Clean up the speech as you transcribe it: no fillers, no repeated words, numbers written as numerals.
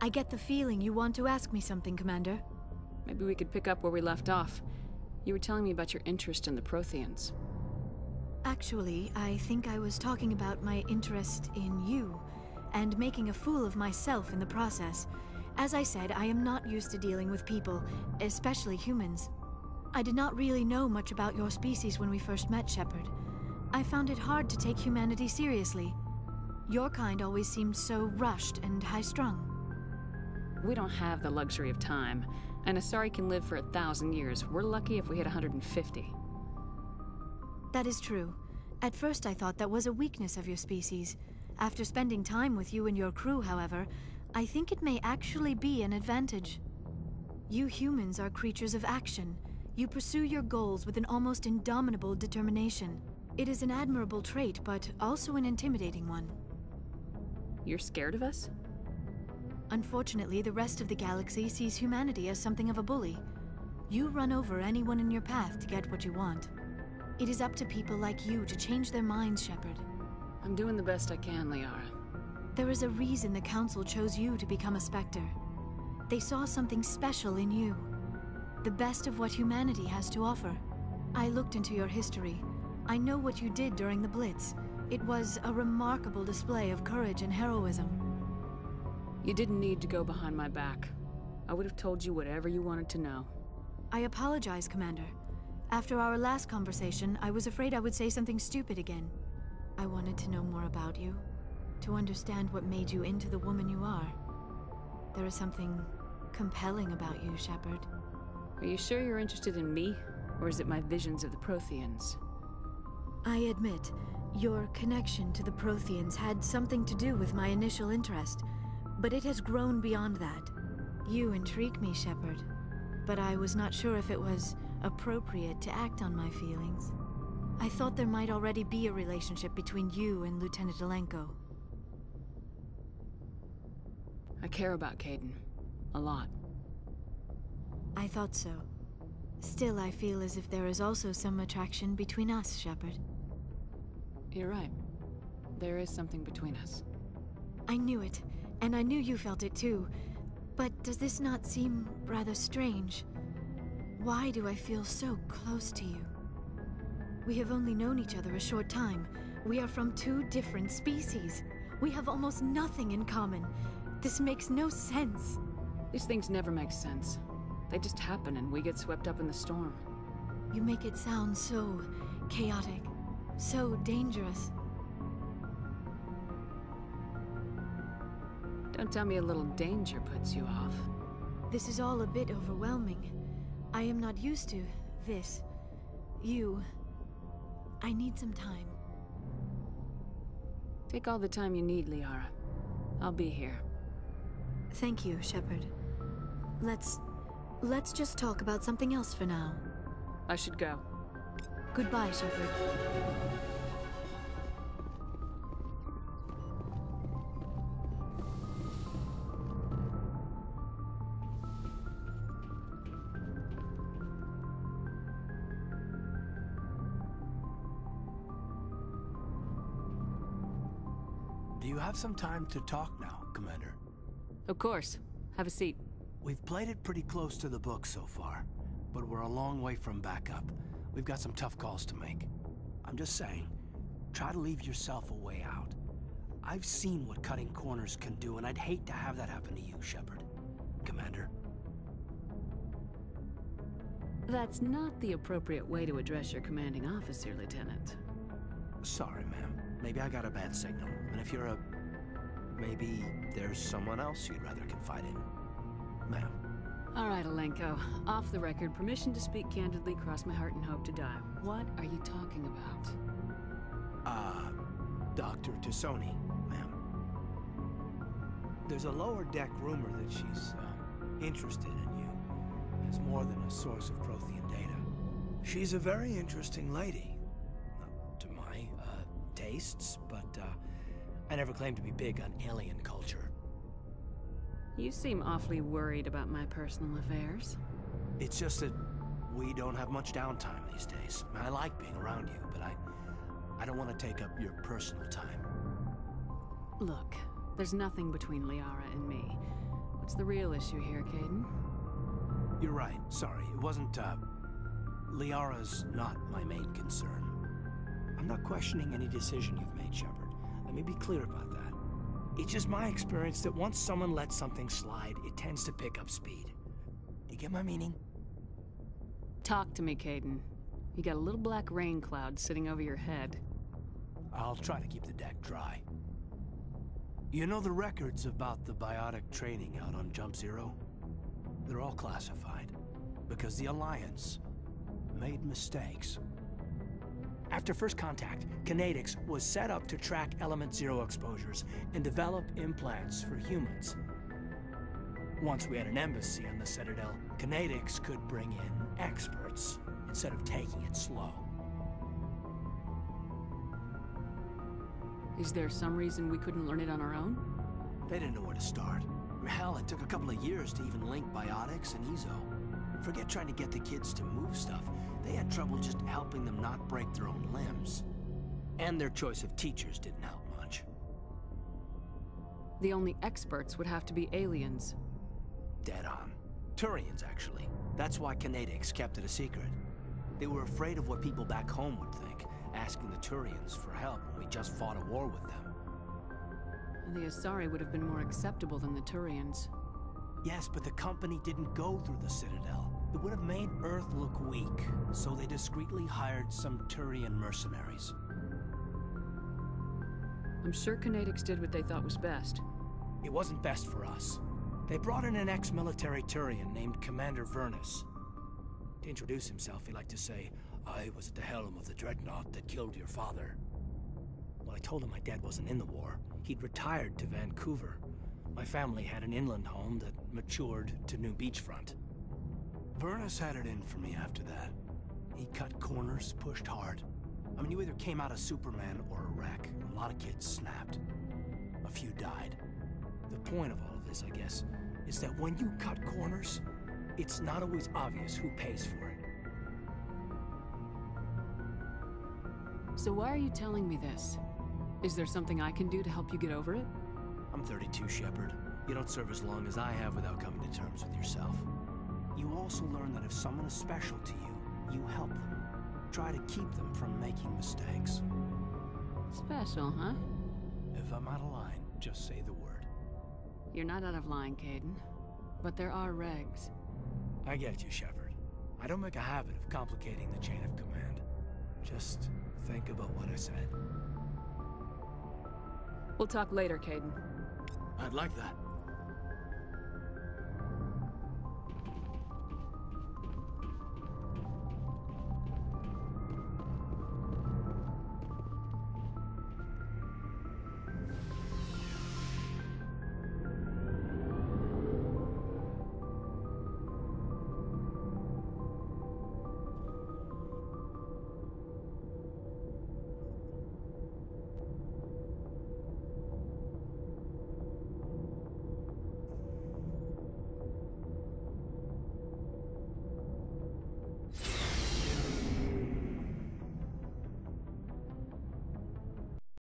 I get the feeling you want to ask me something, Commander. Maybe we could pick up where we left off. You were telling me about your interest in the Protheans. Actually, I think I was talking about my interest in you, and making a fool of myself in the process. As I said, I am not used to dealing with people, especially humans. I did not really know much about your species when we first met, Shepard. I found it hard to take humanity seriously. Your kind always seemed so rushed and high-strung. We don't have the luxury of time. An Asari can live for 1,000 years. We're lucky if we hit 150. That is true. At first I thought that was a weakness of your species. After spending time with you and your crew, however, I think it may actually be an advantage. You humans are creatures of action. You pursue your goals with an almost indomitable determination. It is an admirable trait, but also an intimidating one. You're scared of us? Unfortunately, the rest of the galaxy sees humanity as something of a bully. You run over anyone in your path to get what you want. It is up to people like you to change their minds, Shepard. I'm doing the best I can, Liara. There is a reason the Council chose you to become a Spectre. They saw something special in you. The best of what humanity has to offer. I looked into your history. I know what you did during the Blitz. It was a remarkable display of courage and heroism. You didn't need to go behind my back. I would have told you whatever you wanted to know. I apologize, Commander. After our last conversation, I was afraid I would say something stupid again. I wanted to know more about you, to understand what made you into the woman you are. There is something compelling about you, Shepard. Are you sure you're interested in me, or is it my visions of the Protheans? I admit, your connection to the Protheans had something to do with my initial interest, but it has grown beyond that. You intrigue me, Shepard, but I was not sure if it was appropriate to act on my feelings. I thought there might already be a relationship between you and Lieutenant Alenko. I care about Kaidan. A lot. I thought so. Still, I feel as if there is also some attraction between us, Shepard. You're right. There is something between us. I knew it, and I knew you felt it too. But does this not seem rather strange? Why do I feel so close to you? We have only known each other a short time. We are from two different species. We have almost nothing in common. This makes no sense. These things never make sense. They just happen and we get swept up in the storm. You make it sound so chaotic, so dangerous. Don't tell me a little danger puts you off. This is all a bit overwhelming. I am not used to this. I need some time. Take all the time you need, Liara. I'll be here. Thank you, Shepard. Let's just talk about something else for now. I should go. Goodbye, Shepard. Do you have some time to talk now, Commander? Of course. Have a seat. We've played it pretty close to the book so far, but we're a long way from backup. We've got some tough calls to make. I'm just saying, try to leave yourself a way out. I've seen what cutting corners can do, and I'd hate to have that happen to you, Shepard. Commander. That's not the appropriate way to address your commanding officer, Lieutenant. Sorry, ma'am. Maybe I got a bad signal. And if you're maybe there's someone else you'd rather confide in. Ma'am. All right, Alenko. Off the record, permission to speak candidly, cross my heart and hope to die. What are you talking about? Dr. Tassoni, ma'am. There's a lower deck rumor that she's, interested in you as more than a source of Prothean data. She's a very interesting lady. Not to my, tastes, but, I never claimed to be big on alien culture. You seem awfully worried about my personal affairs. It's just that we don't have much downtime these days. I like being around you, but I don't want to take up your personal time. Look, there's nothing between Liara and me. What's the real issue here, Caden? You're right. Sorry, it wasn't, Liara's not my main concern. I'm not questioning any decision you've made, Shepard. Let me be clear about that. It's just my experience that once someone lets something slide, it tends to pick up speed. You get my meaning? Talk to me, Caden. You got a little black rain cloud sitting over your head. I'll try to keep the deck dry. You know the records about the biotic training out on Jump Zero? They're all classified, because the Alliance made mistakes. After first contact, Kinetics was set up to track Element Zero exposures and develop implants for humans. Once we had an embassy on the Citadel, Kinetics could bring in experts instead of taking it slow. Is there some reason we couldn't learn it on our own? They didn't know where to start. Hell, it took a couple of years to even link biotics and Ezo. Forget trying to get the kids to move stuff. They had trouble just helping them not break their own limbs. And their choice of teachers didn't help much. The only experts would have to be aliens. Dead on. Turians, actually. That's why Kinetics kept it a secret. They were afraid of what people back home would think, asking the Turians for help when we just fought a war with them. The Asari would have been more acceptable than the Turians. Yes, but the company didn't go through the Citadel. It would have made Earth look weak, so they discreetly hired some Turian mercenaries. I'm sure Kinetics did what they thought was best. It wasn't best for us. They brought in an ex-military Turian named Commander Vernus. To introduce himself, he liked to say, "I was at the helm of the dreadnought that killed your father." Well, I told him my dad wasn't in the war. He'd retired to Vancouver. My family had an inland home that matured to new beachfront. Vernus had it in for me after that. He cut corners, pushed hard. I mean, you either came out a Superman or a wreck. A lot of kids snapped. A few died. The point of all of this, I guess, is that when you cut corners, it's not always obvious who pays for it. So why are you telling me this? Is there something I can do to help you get over it? I'm 32, Shepard. You don't serve as long as I have without coming to terms with yourself. You also learn that if someone is special to you, you help them. Try to keep them from making mistakes. Special, huh? If I'm out of line, just say the word. You're not out of line, Caden. But there are regs. I get you, Shepard. I don't make a habit of complicating the chain of command. Just think about what I said. We'll talk later, Caden. I'd like that.